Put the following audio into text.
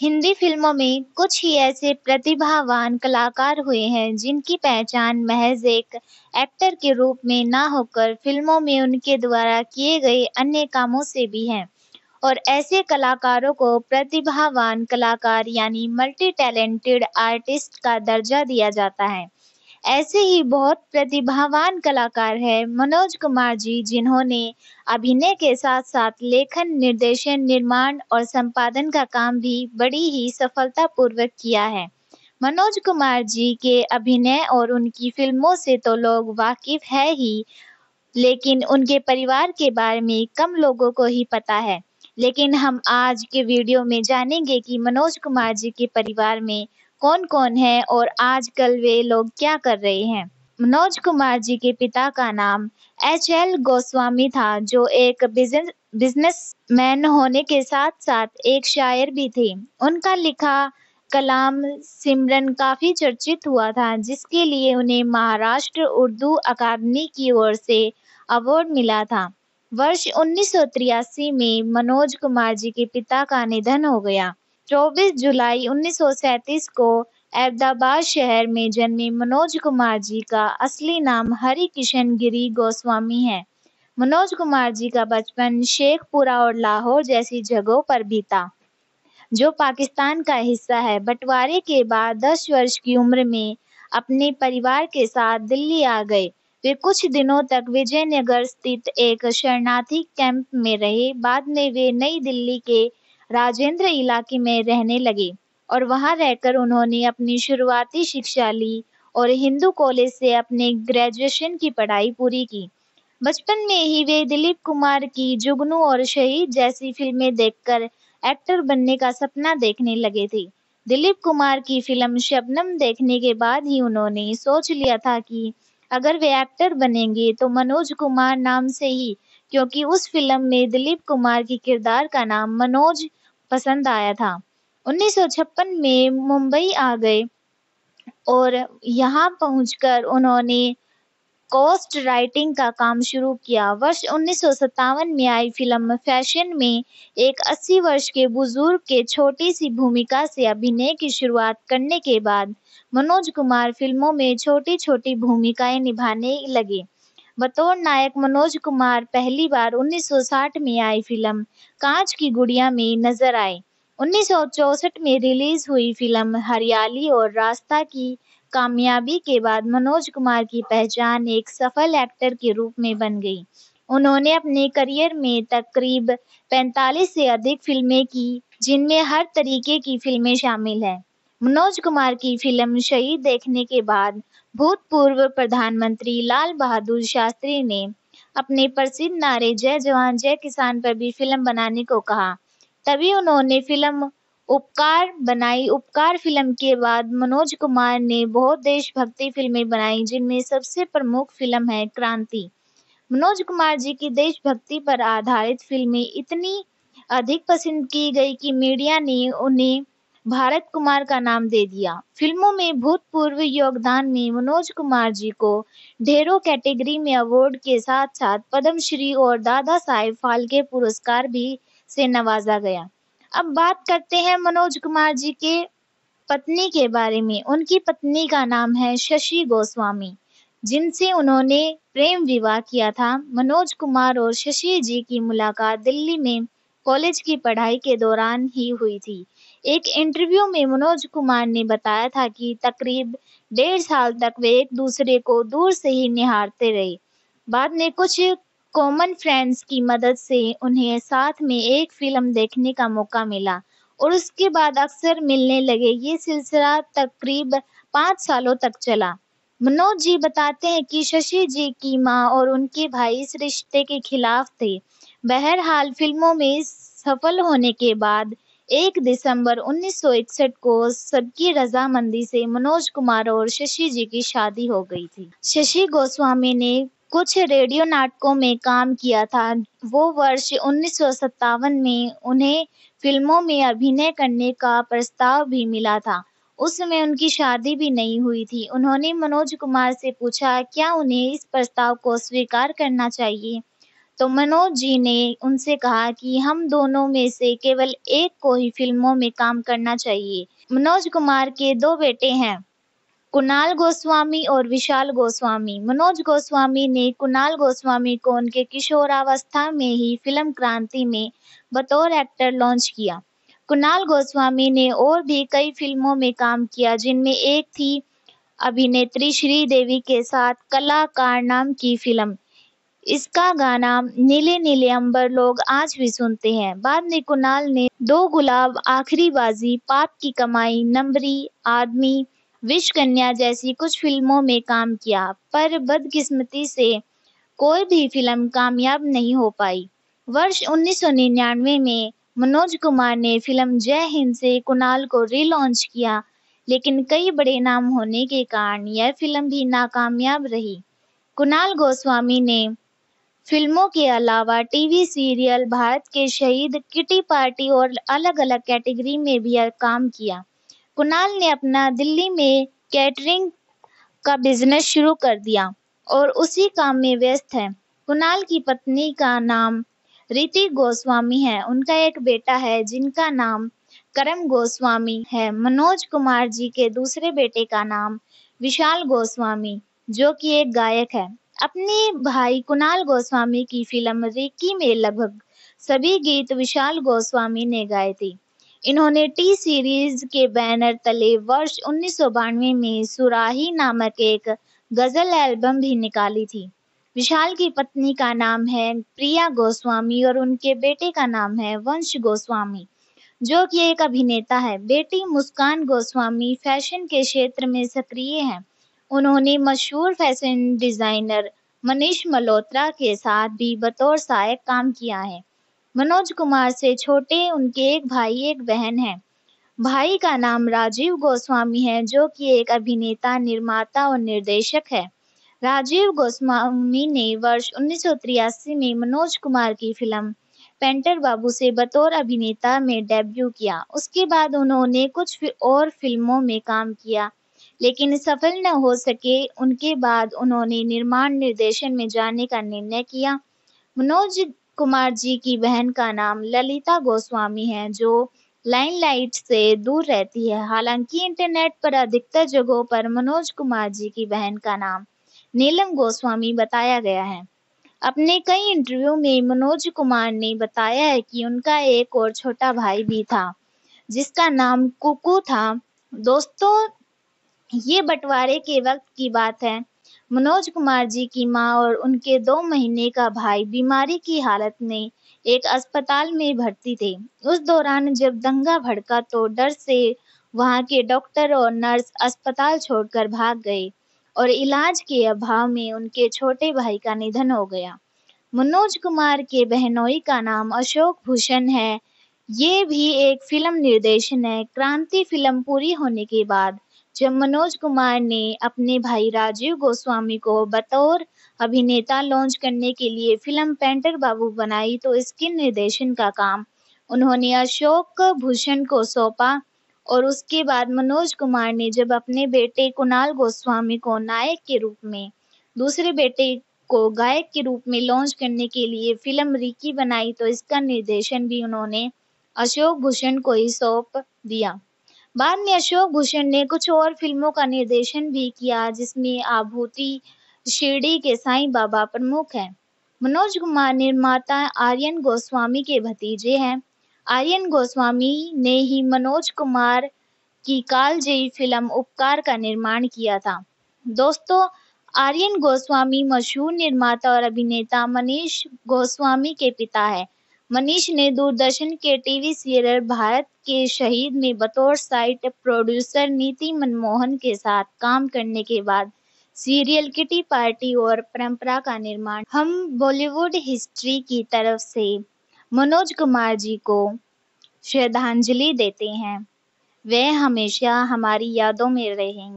हिंदी फिल्मों में कुछ ही ऐसे प्रतिभावान कलाकार हुए हैं जिनकी पहचान महज एक एक्टर के रूप में ना होकर फिल्मों में उनके द्वारा किए गए अन्य कामों से भी है। और ऐसे कलाकारों को प्रतिभावान कलाकार यानी मल्टी टैलेंटेड आर्टिस्ट का दर्जा दिया जाता है। ऐसे ही बहुत प्रतिभावान कलाकार हैं मनोज कुमार जी, जिन्होंने अभिनय के साथ-साथ लेखन, निर्देशन, निर्माण और संपादन का काम भी बड़ी ही सफलतापूर्वक किया है। मनोज कुमार जी के अभिनय और उनकी फिल्मों से तो लोग वाकिफ है ही, लेकिन उनके परिवार के बारे में कम लोगों को ही पता है। लेकिन हम आज के वीडियो में जानेंगे कि मनोज कुमार जी के परिवार में कौन-कौन है और आजकल वे लोग क्या कर रहे हैं। मनोज कुमार जी के पिता का नाम एच.एल. गोस्वामी था, जो एक बिजनेसमैन होने के साथ-साथ एक शायर भी थे। उनका लिखा कलाम सिमरन काफी चर्चित हुआ था, जिसके लिए उन्हें महाराष्ट्र उर्दू अकादमी की ओर से अवार्ड मिला था। वर्ष 1983 में मनोज कुमार जी के पिता का निधन हो गया। 24 जुलाई 1937 को अहमदाबाद शहर में जन्मे मनोज कुमार जी का असली नाम हरि किशन गिरी गोस्वामी है। मनोज कुमार जी का बचपन शेखपुरा और लाहौर जैसी जगहों पर बीता, जो पाकिस्तान का हिस्सा है। बंटवारे के बाद 10 वर्ष की उम्र में अपने परिवार के साथ दिल्ली आ गए। वे कुछ दिनों तक विजयनगर स्थित एक शरणार्थी कैंप में रहे। बाद में वे नई दिल्ली के राजेंद्र इलाके में रहने लगे और वहां रहकर उन्होंने अपनी शुरुआती शिक्षा ली और हिंदू कॉलेज से अपने ग्रेजुएशन की पढ़ाई पूरी की। बचपन में ही वे दिलीप कुमार की जुगनू और शहीद जैसी फिल्में देखकर एक्टर बनने का सपना देखने लगे थे। दिलीप कुमार की फिल्म शबनम देखने के बाद ही उन्होंने सोच लिया था कि अगर वे एक्टर बनेंगे तो मनोज कुमार नाम से ही, क्योंकि उस फिल्म में दिलीप कुमार की किरदार का नाम मनोज पसंद आया था। 1956 में मुंबई आ गए और यहाँ पहुंचकर उन्होंने घोस्ट राइटिंग का काम शुरू किया। वर्ष 1957 में आई फिल्म फैशन में एक 80 वर्ष के बुजुर्ग के छोटी सी भूमिका से अभिनय की शुरुआत करने के बाद मनोज कुमार फिल्मों में छोटी-छोटी भूमिकाएं निभाने लगे। बतौर नायक मनोज कुमार पहली बार 1960 में आई फिल्म कांच की गुड़िया में नजर आए। 1964 में रिलीज हुई फिल्म हरियाली और रास्ता की कामयाबी के बाद मनोज कुमार की पहचान एक सफल एक्टर के रूप में बन गई। उन्होंने अपने करियर में तकरीब 45 से अधिक फिल्में की, जिनमें हर तरीके की फिल्में शामिल हैं। मनोज कुमार की फिल्म शहीद देखने के बाद भूतपूर्व प्रधानमंत्री लाल बहादुर शास्त्री ने अपने प्रसिद्ध नारे जय जवान जय किसान पर भी फिल्म बनाने को कहा। तभी उन्होंने फिल्म उपकार बनाई। उपकार फिल्म के बाद मनोज कुमार ने बहुत देशभक्ति फिल्में बनाई, जिनमें सबसे प्रमुख फिल्म है क्रांति। मनोज कुमार जी की देशभक्ति पर आधारित फिल्में इतनी अधिक पसंद की गई कि मीडिया ने उन्हें भारत कुमार का नाम दे दिया। फिल्मों में भूतपूर्व योगदान में मनोज कुमार जी को ढेरों कैटेगरी में अवार्ड के साथ-साथ पद्मश्री और दादा साहेब फाल्के पुरस्कार भी से नवाजा गया। अब बात करते हैं मनोज कुमार जी के पत्नी के बारे में। उनकी पत्नी का नाम है शशि गोस्वामी, जिनसे उन्होंने प्रेम विवाह किया था। मनोज कुमार और शशि जी की मुलाकात दिल्ली में कॉलेज की पढ़ाई के दौरान ही हुई थी। एक इंटरव्यू में मनोज कुमार ने बताया था कि तकरीब 1.5 साल तक वे एक दूसरे को दूर से ही निहारते रहे। बाद में कुछ कॉमन फ्रेंड्स की मदद से उन्हें साथ में एक फिल्म देखने का मौका मिला और उसके बाद अक्सर मिलने लगे। ये सिलसिला तकरीब 5 सालों तक चला। मनोज जी बताते हैं कि शशि जी की मां और उनके भाई इस रिश्ते के खिलाफ थे। बहरहाल फिल्मों में सफल होने के बाद 1 दिसंबर 1961 को सबकी रजामंदी से मनोज कुमार और शशि जी की शादी हो गई थी। शशि गोस्वामी ने कुछ रेडियो नाटकों में काम किया था। वो वर्ष 1957 में उन्हें फिल्मों में अभिनय करने का प्रस्ताव भी मिला था। उस समय उनकी शादी भी नहीं हुई थी। उन्होंने मनोज कुमार से पूछा क्या उन्हें इस प्रस्ताव को स्वीकार करना चाहिए, तो मनोज जी ने उनसे कहा कि हम दोनों में से केवल एक को ही फिल्मों में काम करना चाहिए। मनोज कुमार के दो बेटे हैं, कुणाल गोस्वामी और विशाल गोस्वामी। मनोज गोस्वामी ने कुणाल गोस्वामी को उनके किशोरावस्था में ही फिल्म क्रांति में बतौर एक्टर लॉन्च किया। कुणाल गोस्वामी ने और भी कई फिल्मों में काम किया, जिनमें एक थी अभिनेत्री श्रीदेवी के साथ कलाकार नाम की फिल्म। इसका गाना नीले नीले अंबर लोग आज भी सुनते हैं। बाद में कुणाल ने दो गुलाब, आखिरी बाजी, पाप की कमाई, नंबरी आदमी, विश कन्या जैसी कुछ फिल्मों में काम किया, पर बदकिस्मती से कोई भी फिल्म कामयाब नहीं हो पाई। वर्ष 1999 में मनोज कुमार ने फिल्म जय हिंद से कुणाल को रीलॉन्च किया, लेकिन कई बड़े नाम होने के कारण यह फिल्म भी नाकामयाब रही। कुणाल गोस्वामी ने फिल्मों के अलावा टीवी सीरियल भारत के शहीद, किटी पार्टी और अलग-अलग कैटेगरी में भी काम किया। कुणाल ने अपना दिल्ली में कैटरिंग का बिजनेस शुरू कर दिया और उसी काम में व्यस्त है। कुणाल की पत्नी का नाम रीति गोस्वामी है। उनका एक बेटा है जिनका नाम करम गोस्वामी है। मनोज कुमार जी के दूसरे बेटे का नाम विशाल गोस्वामी, जो कि एक गायक है। अपने भाई कुणाल गोस्वामी की फिल्म रिकी में लगभग सभी गीत विशाल गोस्वामी ने गाए थे। इन्होंने टी सीरीज के बैनर तले वर्ष 1992 में सुराही नामक एक गजल एल्बम भी निकाली थी। विशाल की पत्नी का नाम है प्रिया गोस्वामी और उनके बेटे का नाम है वंश गोस्वामी, जो कि एक अभिनेता है। बेटी मुस्कान गोस्वामी फैशन के क्षेत्र में सक्रिय हैं। उन्होंने मशहूर फैशन डिजाइनर मनीष मल्होत्रा के साथ भी बतौर सहायक काम किया है। मनोज कुमार से छोटे उनके एक भाई एक बहन है। भाई का नाम राजीव गोस्वामी है, जो कि एक अभिनेता, निर्माता और निर्देशक है। राजीव गोस्वामी ने वर्ष 1983 में मनोज कुमार की फिल्म पेंटर बाबू से बतौर अभिनेता में डेब्यू किया। उसके बाद उन्होंने कुछ और फिल्मों में काम किया, लेकिन सफल न हो सके। उनके बाद उन्होंने निर्माण निर्देशन में जाने का निर्णय किया। मनोज कुमार जी की बहन का नाम ललिता गोस्वामी है, जो लाइमलाइट से दूर रहती है। हालांकि इंटरनेट पर अधिकतर जगहों पर मनोज कुमार जी की बहन का नाम नीलम गोस्वामी बताया गया है। अपने कई इंटरव्यू में मनोज कुमार ने बताया है कि उनका एक और छोटा भाई भी था, जिसका नाम कुकू था। दोस्तों, ये बंटवारे के वक्त की बात है। मनोज कुमार जी की मां और उनके 2 महीने का भाई बीमारी की हालत में एक अस्पताल में भर्ती थे। उस दौरान जब दंगा भड़का तो डर से वहां के डॉक्टर और नर्स अस्पताल छोड़कर भाग गए और इलाज के अभाव में उनके छोटे भाई का निधन हो गया। मनोज कुमार के बहनोई का नाम अशोक भूषण है। ये भी एक फिल्म निर्देशन है। क्रांति फिल्म पूरी होने के बाद जब मनोज कुमार ने अपने भाई राजीव गोस्वामी को बतौर अभिनेता लॉन्च करने के लिए फिल्म पेंटर बाबू बनाई, तो इसके निर्देशन का काम उन्होंने अशोक भूषण को सौंपा। और उसके बाद मनोज कुमार ने जब अपने बेटे कुणाल गोस्वामी को नायक के रूप में, दूसरे बेटे को गायक के रूप में लॉन्च करने के लिए फिल्म रिकी बनाई, तो इसका निर्देशन भी उन्होंने अशोक भूषण को ही सौंप दिया। बाद में अशोक भूषण ने कुछ और फिल्मों का निर्देशन भी किया, जिसमें आभूति, शिरडी के साईं बाबा प्रमुख हैं। मनोज कुमार निर्माता आर्यन गोस्वामी के भतीजे हैं। आर्यन गोस्वामी ने ही मनोज कुमार की कालजयी फिल्म उपकार का निर्माण किया था। दोस्तों, आर्यन गोस्वामी मशहूर निर्माता और अभिनेता मनीष गोस्वामी के पिता है। मनीष ने दूरदर्शन के टीवी सीरियल भारत के शहीद में बतौर साइट प्रोड्यूसर नीति मनमोहन के साथ काम करने के बाद सीरियल किटी पार्टी और परंपरा का निर्माण। हम बॉलीवुड हिस्ट्री की तरफ से मनोज कुमार जी को श्रद्धांजलि देते हैं। वे हमेशा हमारी यादों में रहेंगे।